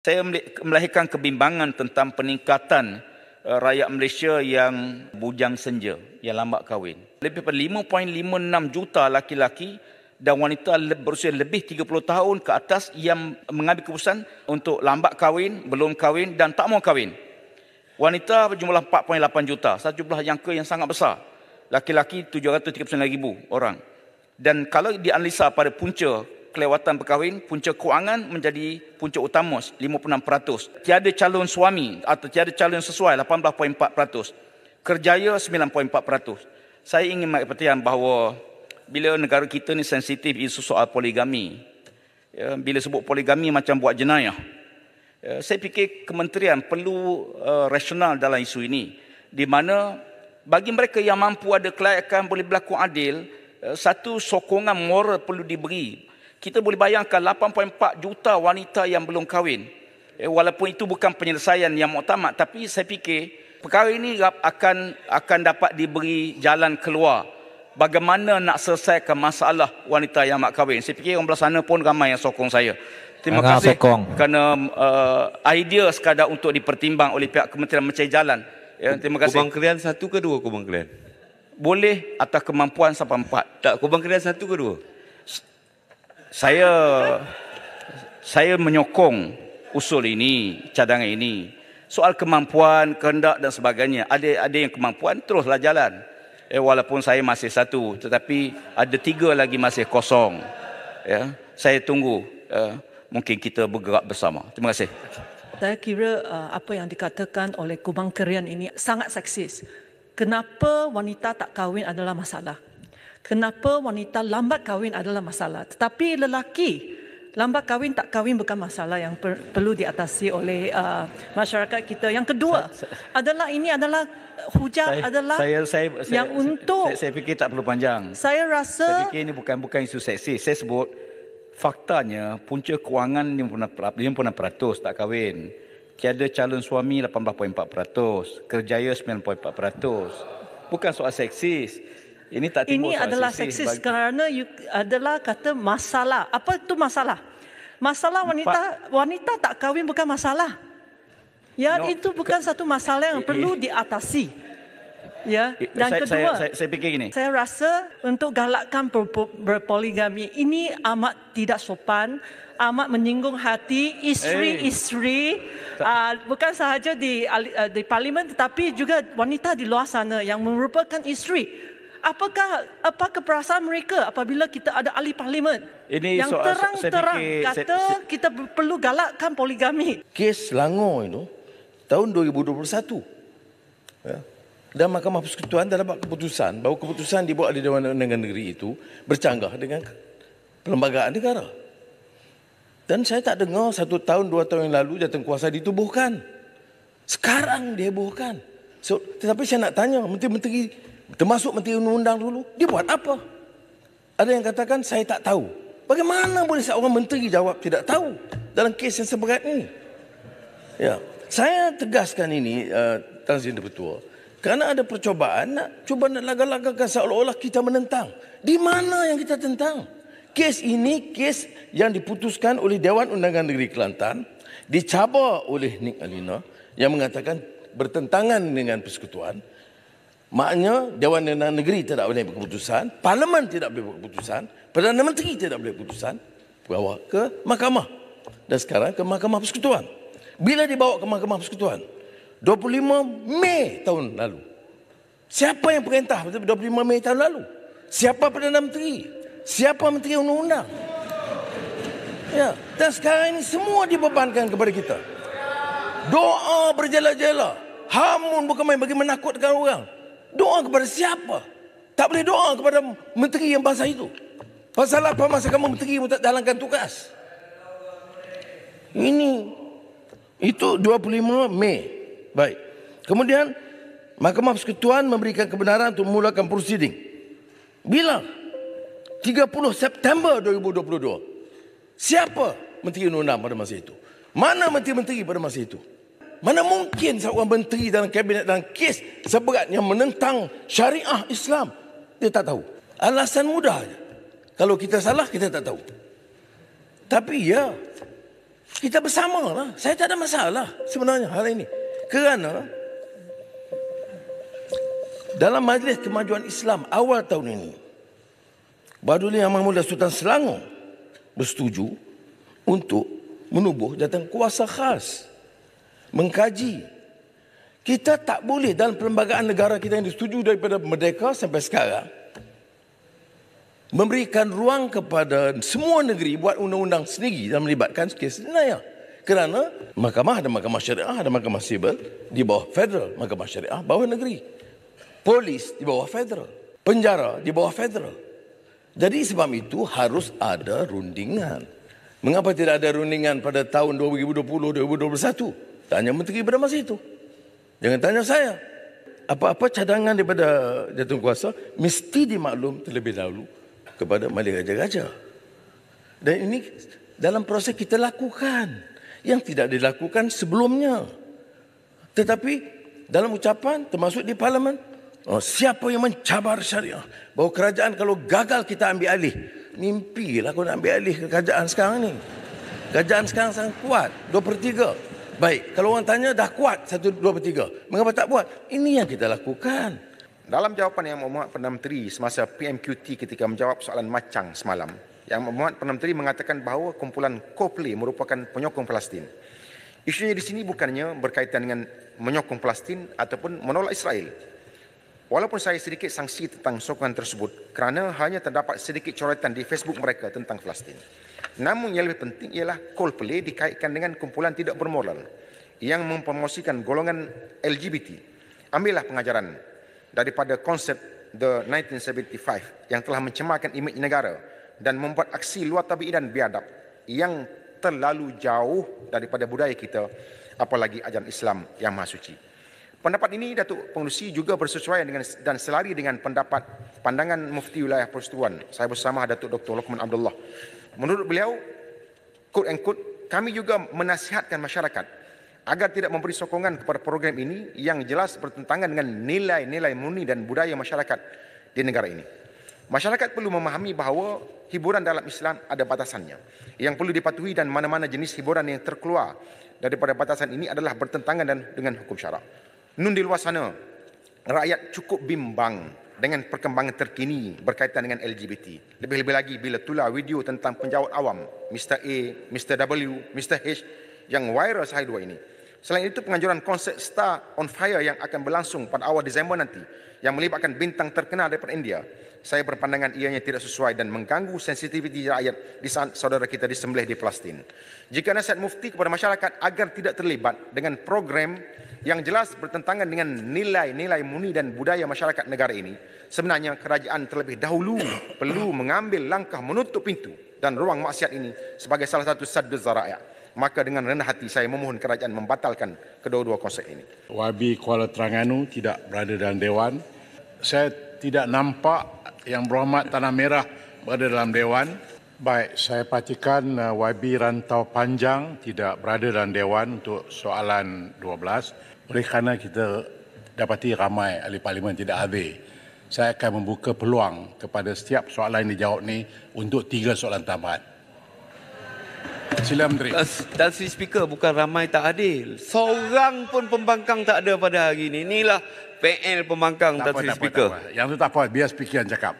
Saya melahirkan kebimbangan tentang peningkatan rakyat Malaysia yang bujang senja, yang lambat kahwin. Lebih daripada 5.56 juta laki-laki dan wanita berusia lebih 30 tahun ke atas yang mengambil keputusan untuk lambat kahwin, belum kahwin dan tak mau kahwin. Wanita berjumlah 4.8 juta, satu jumlah jangka yang sangat besar. Laki-laki 739,000 orang. Dan kalau dianalisa pada punca kelewatan berkahwin, punca kewangan menjadi punca utama 56%. Tiada calon suami atau tiada calon sesuai 18.4%. Kerjaya 9.4%. Saya ingin mengambil perhatian bahawa bila negara kita ni sensitif isu soal poligami, bila sebut poligami macam buat jenayah, saya fikir kementerian perlu rasional dalam isu ini, di mana bagi mereka yang mampu ada kelayakan boleh berlaku adil, satu sokongan moral perlu diberi. Kita boleh bayangkan 8.4 juta wanita yang belum kahwin. Walaupun itu bukan penyelesaian yang muktamad, tapi saya fikir perkara ini akan dapat diberi jalan keluar. Bagaimana nak selesaikan masalah wanita yang mak kahwin. Saya fikir orang belah sana pun ramai yang sokong saya. Terima kasih kerana idea sekadar untuk dipertimbang oleh pihak kementerian mencari jalan. Ya, terima kasih. Kubang Kelian 1 ke 2 Kubang Kelian? Boleh atas kemampuan sampai 4. Tak, Kubang Kelian 1 ke 2? Saya menyokong usul ini, cadangan ini. Soal kemampuan, kehendak dan sebagainya. Ada yang kemampuan, teruslah jalan. Walaupun saya masih 1, tetapi ada 3 lagi masih kosong. Ya, saya tunggu. Mungkin kita bergerak bersama. Terima kasih. Saya kira apa yang dikatakan oleh Kubang Kelian ini sangat seksis. Kenapa wanita tak kahwin adalah masalah. Kenapa wanita lambat kahwin adalah masalah. Tetapi lelaki lambat kahwin tak kahwin bukan masalah yang perlu diatasi oleh masyarakat kita. Yang kedua adalah ini adalah hujah saya fikir tak perlu panjang. Saya rasa ini bukan isu seksis. Saya sebut faktanya punca kewangan 50% tak kahwin. Tiada calon suami 18.4%. Kerjaya 9.4%. Bukan soal seksis. Ini adalah seksis kerana adalah kata masalah. Apa itu masalah? Masalah wanita tak kahwin bukan masalah. Ya, itu bukan satu masalah yang perlu diatasi. Ya, dan kedua, saya fikir gini. Saya rasa untuk galakkan berpoligami ini amat tidak sopan, amat menyinggung hati isteri-isteri, bukan sahaja di parlimen tetapi juga wanita di luar sana yang merupakan isteri. Apakah perasaan mereka apabila kita ada ahli parlimen yang terang-terang kata kita perlu galakkan poligami? Kes Selangor itu tahun 2021. Ya. Dan Mahkamah Persekutuan dah dapat keputusan bahawa keputusan dibuat oleh Dewan Undangan Negeri itu bercanggah dengan perlembagaan negara. Dan saya tak dengar 1 tahun 2 tahun yang lalu jawatankuasa ditubuhkan. Sekarang dihebohkan. Tetapi saya nak tanya menteri-menteri, termasuk Menteri Undang-Undang dulu, dia buat apa? Ada yang katakan saya tak tahu. Bagaimana boleh seorang menteri jawab tidak tahu dalam kes yang seberat ini? Ya, saya tegaskan ini Tan Sri Bertua, kerana ada percobaan nak laga-lagakan seolah-olah kita menentang. Di mana yang kita tentang? Kes ini kes yang diputuskan oleh Dewan Undangan Negeri Kelantan, dicabar oleh Nik Alina yang mengatakan bertentangan dengan persekutuan. Maknanya Dewan Undangan Negeri tidak boleh berkeputusan, Parlimen tidak boleh berkeputusan, Perdana Menteri tidak boleh berkeputusan, bawa ke mahkamah. Dan sekarang ke Mahkamah Persekutuan. Bila dibawa ke Mahkamah Persekutuan? 25 Mei tahun lalu. Siapa yang perintah 25 Mei tahun lalu? Siapa Perdana Menteri? Siapa Menteri Undang-Undang? Ya, dan sekarang ini semua dibebankan kepada kita. Doa berjela-jela. Hamun bukan main bagi menakutkan orang. Doa kepada siapa? Tak boleh doa kepada menteri yang bangsa itu. Pasal apa masa kamu menteri tak jalankan tugas? Itu 25 Mei. Baik. Kemudian Mahkamah Persekutuan memberikan kebenaran untuk memulakan prosiding. Bila? 30 September 2022. Siapa Menteri Undang-Undang pada masa itu? Mana menteri-menteri pada masa itu? Mana mungkin seorang menteri dalam kabinet dalam kes seberat yang menentang syariah Islam, dia tak tahu. Alasan mudah saja. Kalau kita salah, kita tak tahu. Tapi ya, Kita bersama lah. Saya tak ada masalah sebenarnya hal ini. Kerana dalam Majlis Kemajuan Islam awal tahun ini, Badrullah Yang Mahmudah Sultan Selangor bersetuju untuk menubuh jawatankuasa khas, mengkaji. Kita tak boleh dalam perlembagaan negara kita yang disetujui daripada merdeka sampai sekarang memberikan ruang kepada semua negeri buat undang-undang sendiri dan melibatkan kes jenayah. Kerana mahkamah ada mahkamah syariah, ada mahkamah sivil di bawah federal, mahkamah syariah bawah negeri. Polis di bawah federal, penjara di bawah federal. Jadi sebab itu harus ada rundingan. Mengapa tidak ada rundingan pada tahun 2020-2021? Tanya menteri pada masa itu. Jangan tanya saya. Apa-apa cadangan daripada jawatankuasa mesti dimaklum terlebih dahulu kepada Majlis Raja-Raja. Dan ini dalam proses kita lakukan yang tidak dilakukan sebelumnya. Tetapi dalam ucapan termasuk di parlimen, siapa yang mencabar syariah, bahawa kerajaan kalau gagal kita ambil alih. Mimpilah kau nak ambil alih kerajaan sekarang ni. Kerajaan sekarang sangat kuat, 2/3. Baik, kalau orang tanya dah kuat 1/2/3, mengapa tak buat? Ini yang kita lakukan. Dalam jawapan Yang Berhormat Perdana Menteri semasa PMQT ketika menjawab soalan macang semalam, Yang Berhormat Perdana Menteri mengatakan bahawa kumpulan Coldplay merupakan penyokong Palestin. Isunya di sini bukannya berkaitan dengan menyokong Palestin ataupun menolak Israel. Walaupun saya sedikit sangsi tentang sokongan tersebut kerana hanya terdapat sedikit coretan di Facebook mereka tentang Palestin. Namun yang lebih penting ialah Coldplay dikaitkan dengan kumpulan tidak bermoral yang mempromosikan golongan LGBT. Ambillah pengajaran daripada konsep The 1975 yang telah mencemarkan imej negara dan membuat aksi luar tabi'i dan biadab yang terlalu jauh daripada budaya kita, apalagi ajaran Islam yang maha suci. Pendapat ini Datuk Pengerusi juga bersesuaian dengan dan selari dengan pandangan Mufti Wilayah Persekutuan saya bersama Datuk Dr. Luqman Abdullah. Menurut beliau, quote and quote, kami juga menasihatkan masyarakat agar tidak memberi sokongan kepada program ini yang jelas bertentangan dengan nilai-nilai murni dan budaya masyarakat di negara ini. Masyarakat perlu memahami bahawa hiburan dalam Islam ada batasannya yang perlu dipatuhi dan mana-mana jenis hiburan yang terkeluar daripada batasan ini adalah bertentangan dengan hukum syarak. Nun di luar sana, rakyat cukup bimbang dengan perkembangan terkini berkaitan dengan LGBT. Lebih-lebih lagi bila tular video tentang penjawat awam, Mr. A, Mr. W, Mr. H yang viral sehari dua ini. Selain itu, penganjuran konsert Star on Fire yang akan berlangsung pada awal Disember nanti yang melibatkan bintang terkenal daripada India, saya berpandangan ianya tidak sesuai dan mengganggu sensitiviti rakyat di saat saudara kita disembelih di Palestin. Jika nasihat mufti kepada masyarakat agar tidak terlibat dengan program yang jelas bertentangan dengan nilai-nilai murni dan budaya masyarakat negara ini, sebenarnya kerajaan terlebih dahulu perlu mengambil langkah menutup pintu dan ruang maksiat ini sebagai salah satu saddu zara'i'. Maka dengan rendah hati saya memohon kerajaan membatalkan kedua-dua konsep ini. YB Kuala Terengganu tidak berada dalam Dewan. Saya tidak nampak Yang Berhormat Tanah Merah berada dalam Dewan. Baik, saya pastikan YB Rantau Panjang tidak berada dalam Dewan untuk soalan 12. Oleh kerana kita dapati ramai ahli parlimen tidak hadir, saya akan membuka peluang kepada setiap soalan yang dijawab ni untuk 3 soalan tambahan. Sila Menteri. Dan si Speaker, bukan ramai tak adil. Seorang pun pembangkang tak ada pada hari ini. Inilah PL pembangkang, Tan Sri Speaker. Yang itu tak apa, biar Speaker yang cakap.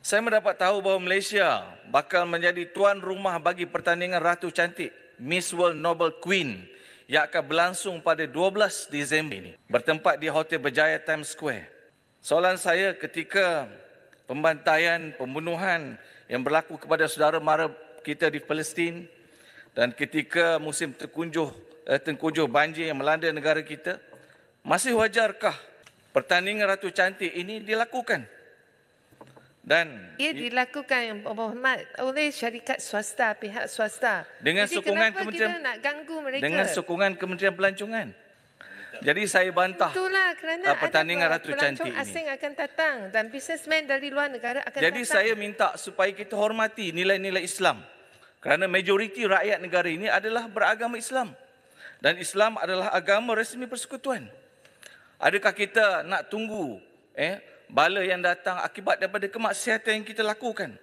Saya mendapat tahu bahawa Malaysia bakal menjadi tuan rumah bagi pertandingan Ratu Cantik Miss World Noble Queen yang akan berlangsung pada 12 Disember ini, bertempat di Hotel Berjaya Times Square. Soalan saya, ketika pembantaian, pembunuhan yang berlaku kepada saudara mara kita di Palestin dan ketika musim tengkujuh banjir yang melanda negara kita, masih wajarkah pertandingan Ratu Cantik ini dilakukan? Dan ia dilakukan Yang Berhormat oleh syarikat swasta, pihak swasta. Dengan jadi sokongan kenapa Kementerian kita nak ganggu mereka? Dengan sokongan Kementerian Pelancongan. Jadi saya bantah itulah kerana pertandingan ada Ratu Cantik ini. asing akan datang dan bisnesmen dari luar negara akan Jadi datang. saya minta supaya kita hormati nilai-nilai Islam. Kerana majoriti rakyat negara ini adalah beragama Islam. Dan Islam adalah agama resmi persekutuan. Adakah kita nak tunggu bala yang datang akibat daripada kemaksiatan yang kita lakukan?